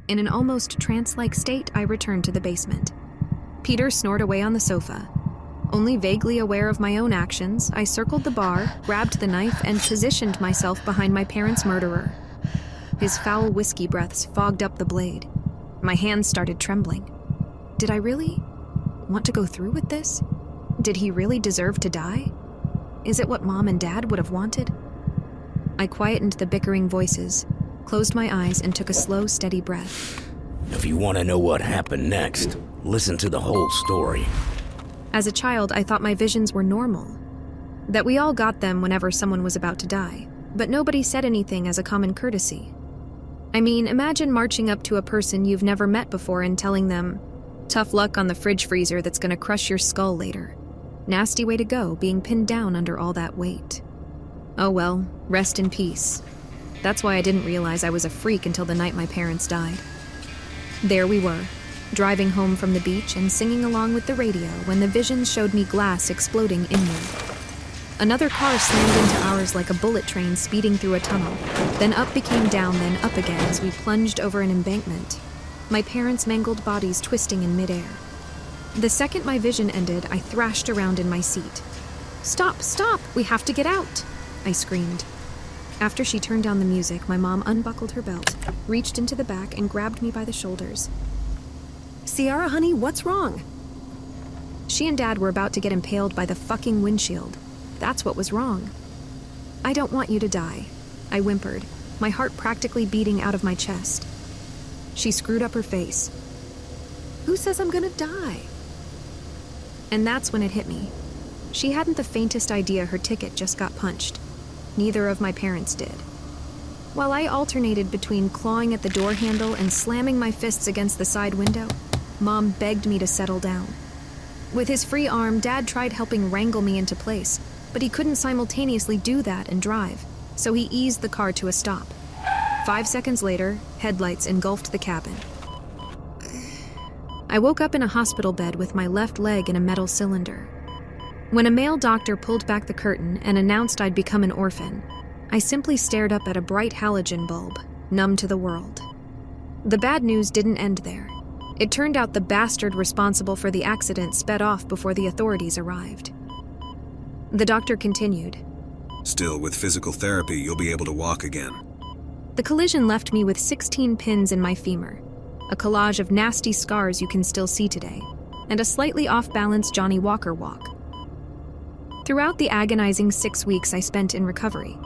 In an almost trance-like state, I returned to the basement. Peter snored away on the sofa. Only vaguely aware of my own actions, I circled the bar, grabbed the knife, and positioned myself behind my parents' murderer. His foul whiskey breaths fogged up the blade. My hands started trembling. Did I really want to go through with this? Did he really deserve to die? Is it what Mom and Dad would have wanted? I quietened the bickering voices, closed my eyes, and took a slow, steady breath. If you want to know what happened next, listen to the whole story. As a child, I thought my visions were normal, that we all got them whenever someone was about to die, but nobody said anything as a common courtesy. I mean, imagine marching up to a person you've never met before and telling them, "Tough luck on the fridge freezer that's gonna crush your skull later." Nasty way to go, being pinned down under all that weight. Oh well, rest in peace. That's why I didn't realize I was a freak until the night my parents died. There we were, driving home from the beach and singing along with the radio when the visions showed me glass exploding inward. Another car slammed into ours like a bullet train speeding through a tunnel. Then up became down, then up again as we plunged over an embankment. My parents' mangled bodies twisting in midair. The second my vision ended, I thrashed around in my seat. "Stop, stop! We have to get out!" I screamed. After she turned down the music, my mom unbuckled her belt, reached into the back, and grabbed me by the shoulders. "Ciara, honey, what's wrong?" She and Dad were about to get impaled by the fucking windshield. That's what was wrong. "I don't want you to die," I whimpered, my heart practically beating out of my chest. She screwed up her face. "Who says I'm gonna die?" And that's when it hit me. She hadn't the faintest idea her ticket just got punched. Neither of my parents did. While I alternated between clawing at the door handle and slamming my fists against the side window, Mom begged me to settle down. With his free arm, Dad tried helping wrangle me into place, but he couldn't simultaneously do that and drive, so he eased the car to a stop. 5 seconds later, headlights engulfed the cabin. I woke up in a hospital bed with my left leg in a metal cylinder. When a male doctor pulled back the curtain and announced I'd become an orphan, I simply stared up at a bright halogen bulb, numb to the world. The bad news didn't end there. It turned out the bastard responsible for the accident sped off before the authorities arrived. The doctor continued. "Still, with physical therapy, you'll be able to walk again." The collision left me with 16 pins in my femur, a collage of nasty scars you can still see today, and a slightly off-balance Johnny Walker walk. Throughout the agonizing 6 weeks I spent in recovery,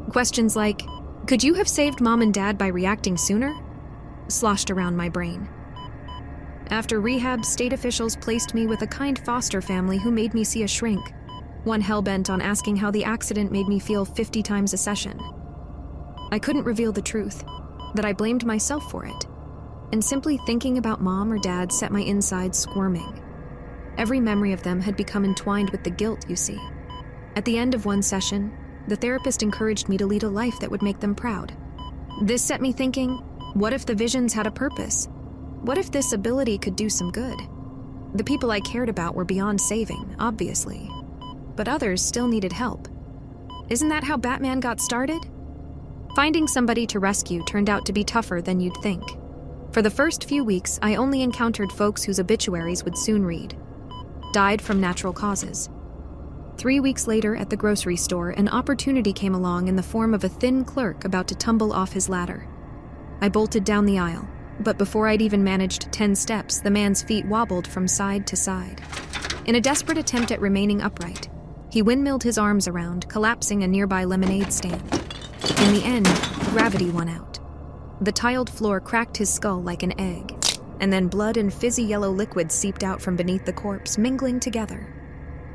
questions like, "Could you have saved Mom and Dad by reacting sooner?" sloshed around my brain. After rehab, state officials placed me with a kind foster family who made me see a shrink, one hell-bent on asking how the accident made me feel 50 times a session. I couldn't reveal the truth, that I blamed myself for it, and simply thinking about Mom or Dad set my insides squirming. Every memory of them had become entwined with the guilt, you see. At the end of one session, the therapist encouraged me to lead a life that would make them proud. This set me thinking, what if the visions had a purpose? What if this ability could do some good? The people I cared about were beyond saving, obviously, but others still needed help. Isn't that how Batman got started? Finding somebody to rescue turned out to be tougher than you'd think. For the first few weeks, I only encountered folks whose obituaries would soon read. Died from natural causes. 3 weeks later at the grocery store, an opportunity came along in the form of a thin clerk about to tumble off his ladder. I bolted down the aisle, but before I'd even managed 10 steps, the man's feet wobbled from side to side. In a desperate attempt at remaining upright, he windmilled his arms around, collapsing a nearby lemonade stand. In the end, gravity won out. The tiled floor cracked his skull like an egg, and then blood and fizzy yellow liquid seeped out from beneath the corpse, mingling together.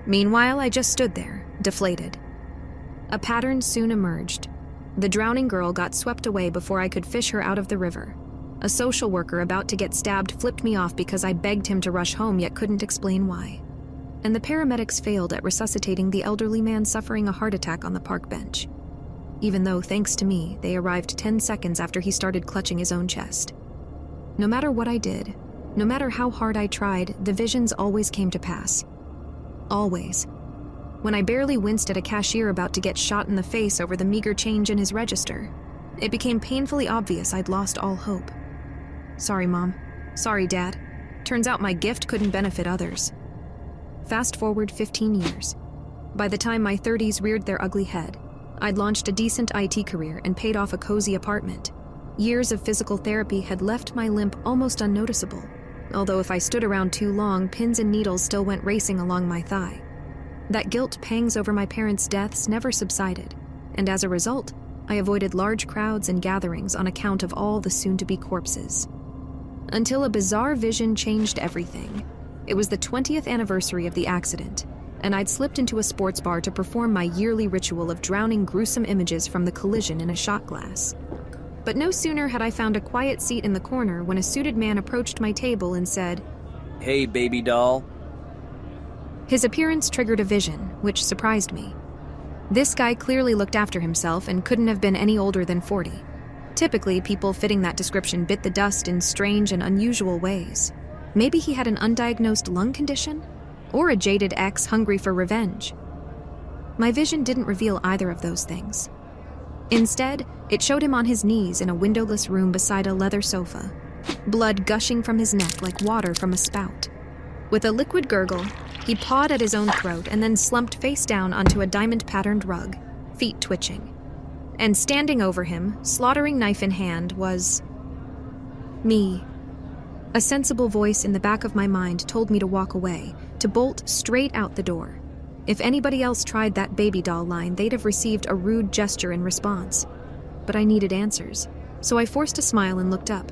Meanwhile, I just stood there, deflated. A pattern soon emerged. The drowning girl got swept away before I could fish her out of the river. A social worker about to get stabbed flipped me off because I begged him to rush home yet couldn't explain why. And the paramedics failed at resuscitating the elderly man suffering a heart attack on the park bench. Even though, thanks to me, they arrived 10 seconds after he started clutching his own chest. No matter what I did, no matter how hard I tried, the visions always came to pass. Always. When I barely winced at a cashier about to get shot in the face over the meager change in his register, it became painfully obvious I'd lost all hope. Sorry, Mom. Sorry, Dad. Turns out my gift couldn't benefit others. Fast forward 15 years. By the time my 30s reared their ugly head, I'd launched a decent IT career and paid off a cozy apartment. Years of physical therapy had left my limp almost unnoticeable, although if I stood around too long, pins and needles still went racing along my thigh. That guilt pangs over my parents' deaths never subsided, and as a result, I avoided large crowds and gatherings on account of all the soon-to-be corpses. Until a bizarre vision changed everything. It was the 20th anniversary of the accident, and I'd slipped into a sports bar to perform my yearly ritual of drowning gruesome images from the collision in a shot glass. But no sooner had I found a quiet seat in the corner when a suited man approached my table and said, "Hey, baby doll." His appearance triggered a vision, which surprised me. This guy clearly looked after himself and couldn't have been any older than 40. Typically, people fitting that description bit the dust in strange and unusual ways. Maybe he had an undiagnosed lung condition? Or a jaded ex hungry for revenge? My vision didn't reveal either of those things. Instead, it showed him on his knees in a windowless room beside a leather sofa, blood gushing from his neck like water from a spout. With a liquid gurgle, he pawed at his own throat and then slumped face down onto a diamond-patterned rug, feet twitching. And standing over him, slaughtering knife in hand, was me. A sensible voice in the back of my mind told me to walk away, to bolt straight out the door. If anybody else tried that baby doll line, they'd have received a rude gesture in response. But I needed answers, so I forced a smile and looked up.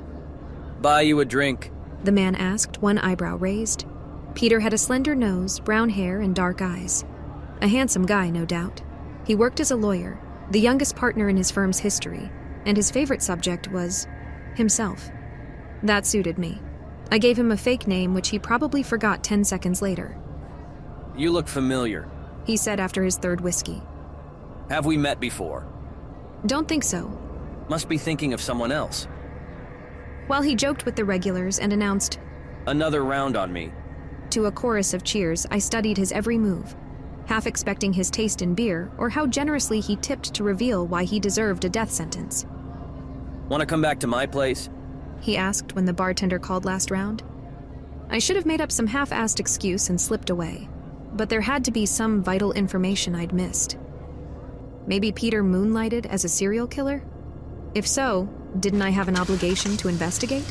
"Buy you a drink?" The man asked, one eyebrow raised. Peter had a slender nose, brown hair, and dark eyes. A handsome guy, no doubt. He worked as a lawyer, the youngest partner in his firm's history, and his favorite subject was himself. That suited me. I gave him a fake name, which he probably forgot 10 seconds later. "You look familiar," he said after his third whiskey. "Have we met before?" Don't think so. "Must be thinking of someone else." While he joked with the regulars and announced, "Another round on me." to a chorus of cheers, I studied his every move, half expecting his taste in beer or how generously he tipped to reveal why he deserved a death sentence. "Want to come back to my place?" he asked when the bartender called last round. I should have made up some half-assed excuse and slipped away, but there had to be some vital information I'd missed. Maybe Peter moonlighted as a serial killer? If so, didn't I have an obligation to investigate?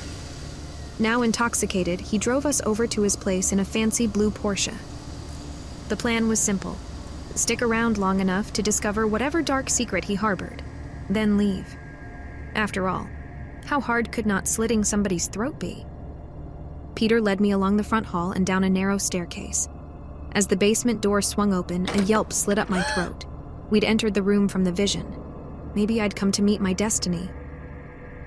Now intoxicated, he drove us over to his place in a fancy blue Porsche. The plan was simple. Stick around long enough to discover whatever dark secret he harbored, then leave. After all, how hard could not slitting somebody's throat be? Peter led me along the front hall and down a narrow staircase. As the basement door swung open, a yelp slid up my throat. We'd entered the room from the vision. Maybe I'd come to meet my destiny.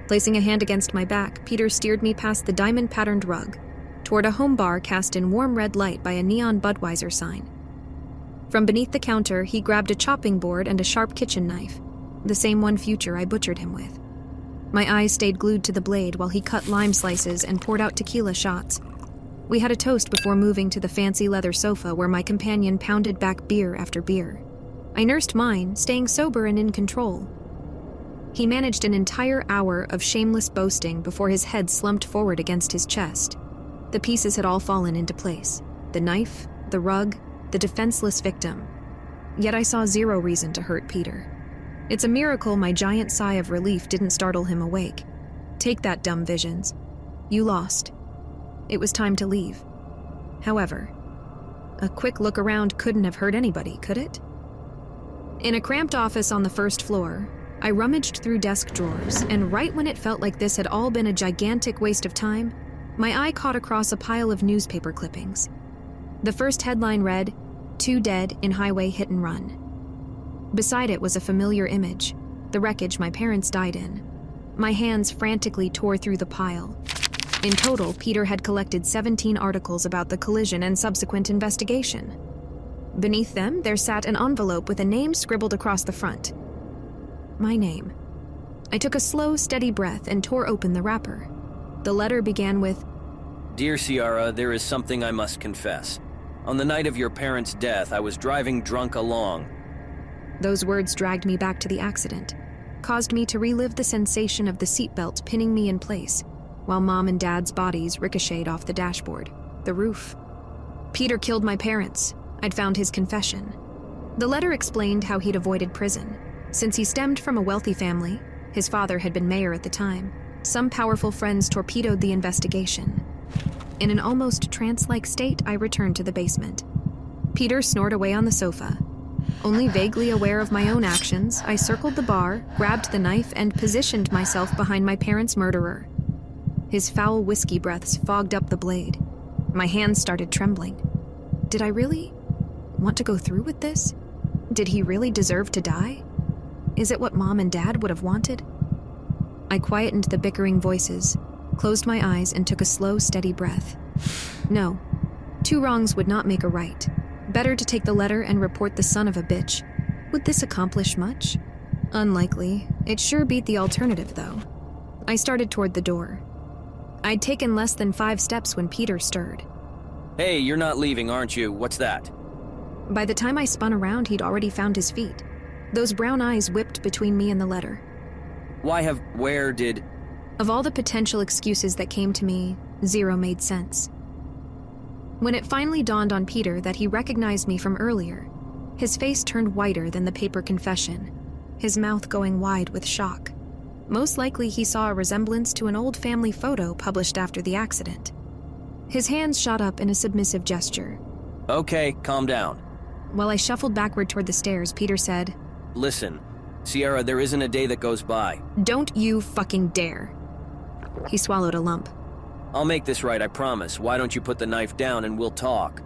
Placing a hand against my back, Peter steered me past the diamond-patterned rug, toward a home bar cast in warm red light by a neon Budweiser sign. From beneath the counter, he grabbed a chopping board and a sharp kitchen knife, the same one future I butchered him with. My eyes stayed glued to the blade while he cut lime slices and poured out tequila shots. We had a toast before moving to the fancy leather sofa where my companion pounded back beer after beer. I nursed mine, staying sober and in control. He managed an entire hour of shameless boasting before his head slumped forward against his chest. The pieces had all fallen into place. The knife, the rug, the defenseless victim. Yet I saw zero reason to hurt Peter. It's a miracle my giant sigh of relief didn't startle him awake. Take that, dumb visions. You lost. It was time to leave. However, a quick look around couldn't have hurt anybody, could it? In a cramped office on the first floor, I rummaged through desk drawers, and right when it felt like this had all been a gigantic waste of time, my eye caught across a pile of newspaper clippings. The first headline read, "Two dead in highway hit and run." Beside it was a familiar image, the wreckage my parents died in. My hands frantically tore through the pile. In total, Peter had collected 17 articles about the collision and subsequent investigation. Beneath them, there sat an envelope with a name scribbled across the front. My name. I took a slow, steady breath and tore open the wrapper. The letter began with, "Dear Ciara, there is something I must confess. On the night of your parents' death, I was driving drunk along." Those words dragged me back to the accident, caused me to relive the sensation of the seatbelt pinning me in place, while Mom and Dad's bodies ricocheted off the dashboard, the roof. Peter killed my parents. I'd found his confession. The letter explained how he'd avoided prison. Since he stemmed from a wealthy family, his father had been mayor at the time, some powerful friends torpedoed the investigation. In an almost trance-like state, I returned to the basement. Peter snored away on the sofa. Only vaguely aware of my own actions, I circled the bar, grabbed the knife, and positioned myself behind my parents' murderer. His foul whiskey breaths fogged up the blade. My hands started trembling. Did I really want to go through with this? Did he really deserve to die? Is it what Mom and Dad would have wanted? I quietened the bickering voices, closed my eyes, and took a slow, steady breath. No, 2 wrongs would not make a right. Better to take the letter and report the son of a bitch. Would this accomplish much? Unlikely. It sure beat the alternative, though. I started toward the door. I'd taken less than 5 steps when Peter stirred. Hey, you're not leaving, aren't you? What's that? By the time I spun around, he'd already found his feet. Those brown eyes whipped between me and the letter. Where did... Of all the potential excuses that came to me, 0 made sense. When it finally dawned on Peter that he recognized me from earlier, his face turned whiter than the paper confession, his mouth going wide with shock. Most likely he saw a resemblance to an old family photo published after the accident. His hands shot up in a submissive gesture. Okay, calm down. While I shuffled backward toward the stairs, Peter said, Listen, Ciara, there isn't a day that goes by. "Don't you fucking dare." He swallowed a lump. I'll make this right, I promise. Why don't you put the knife down and we'll talk?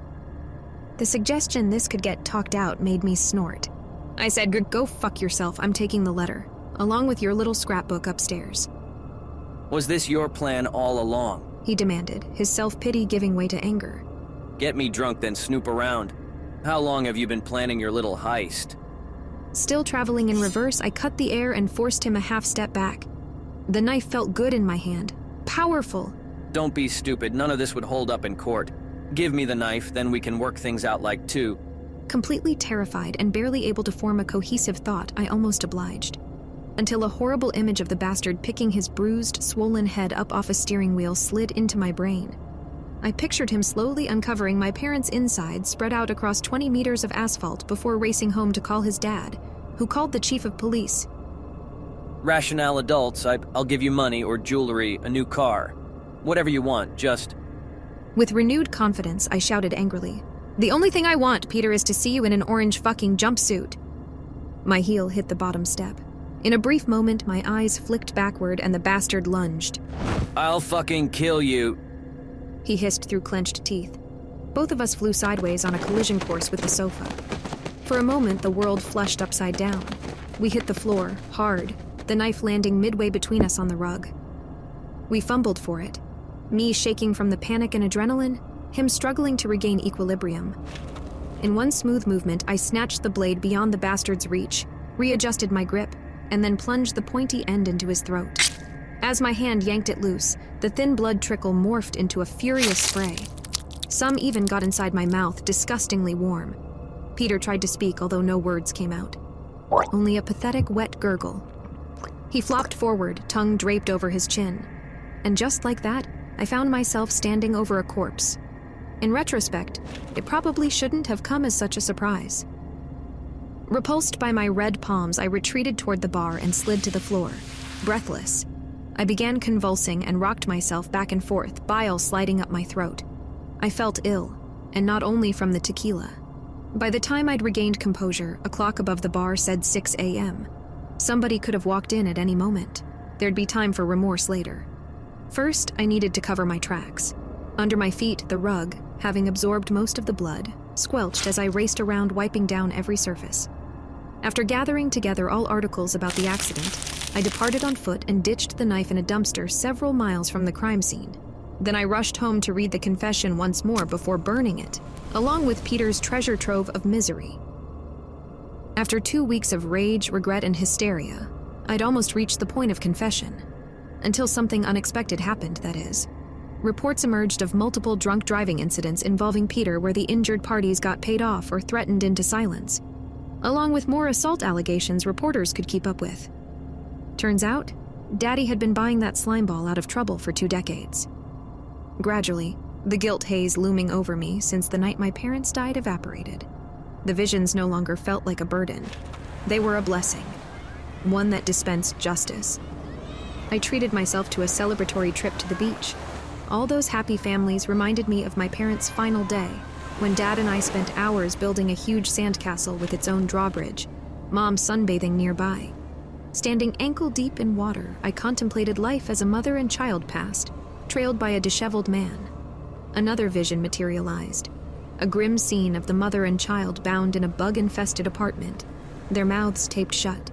The suggestion this could get talked out made me snort. I said, "Go fuck yourself. I'm taking the letter, along with your little scrapbook upstairs." Was this your plan all along? He demanded, his self-pity giving way to anger. Get me drunk, then snoop around. How long have you been planning your little heist? Still traveling in reverse, I cut the air and forced him a half step back. The knife felt good in my hand. Powerful. Don't be stupid. None of this would hold up in court. Give me the knife, then we can work things out like 2. Completely terrified and barely able to form a cohesive thought, I almost obliged. Until a horrible image of the bastard picking his bruised, swollen head up off a steering wheel slid into my brain. I pictured him slowly uncovering my parents' insides spread out across 20 meters of asphalt before racing home to call his dad, who called the chief of police. Rationale adults, I'll give you money or jewelry, a new car. Whatever you want, just... With renewed confidence, I shouted angrily, "The only thing I want, Peter, is to see you in an orange fucking jumpsuit." My heel hit the bottom step. In a brief moment, my eyes flicked backward and the bastard lunged. I'll fucking kill you. He hissed through clenched teeth. Both of us flew sideways on a collision course with the sofa. For a moment, the world flushed upside down. We hit the floor, hard, the knife landing midway between us on the rug. We fumbled for it, me shaking from the panic and adrenaline, him struggling to regain equilibrium. In one smooth movement, I snatched the blade beyond the bastard's reach, readjusted my grip, and then plunged the pointy end into his throat. As my hand yanked it loose, the thin blood trickle morphed into a furious spray. Some even got inside my mouth, disgustingly warm. Peter tried to speak, although no words came out. Only a pathetic, wet gurgle. He flopped forward, tongue draped over his chin. And just like that, I found myself standing over a corpse. In retrospect, it probably shouldn't have come as such a surprise. Repulsed by my red palms, I retreated toward the bar and slid to the floor, breathless. I began convulsing and rocked myself back and forth, bile sliding up my throat. I felt ill, and not only from the tequila. By the time I'd regained composure, a clock above the bar said 6 a.m. Somebody could have walked in at any moment. There'd be time for remorse later. First, I needed to cover my tracks. Under my feet, the rug, having absorbed most of the blood, squelched as I raced around wiping down every surface. After gathering together all articles about the accident, I departed on foot and ditched the knife in a dumpster several miles from the crime scene. Then I rushed home to read the confession once more before burning it, along with Peter's treasure trove of misery. After 2 weeks of rage, regret, and hysteria, I'd almost reached the point of confession. Until something unexpected happened, that is. Reports emerged of multiple drunk driving incidents involving Peter where the injured parties got paid off or threatened into silence, along with more assault allegations reporters could keep up with. Turns out, Daddy had been buying that slime ball out of trouble for 2 decades. Gradually, the guilt haze looming over me since the night my parents died evaporated. The visions no longer felt like a burden. They were a blessing, one that dispensed justice. I treated myself to a celebratory trip to the beach. All those happy families reminded me of my parents' final day, when Dad and I spent hours building a huge sandcastle with its own drawbridge, Mom sunbathing nearby. Standing ankle-deep in water, I contemplated life as a mother and child passed, trailed by a disheveled man. Another vision materialized. A grim scene of the mother and child bound in a bug-infested apartment, their mouths taped shut.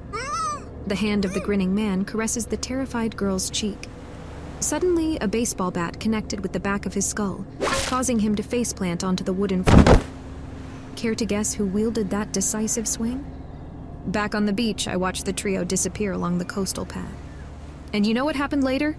The hand of the grinning man caresses the terrified girl's cheek. Suddenly, a baseball bat connected with the back of his skull, causing him to faceplant onto the wooden floor. Care to guess who wielded that decisive swing? Back on the beach, I watched the trio disappear along the coastal path. And you know what happened later?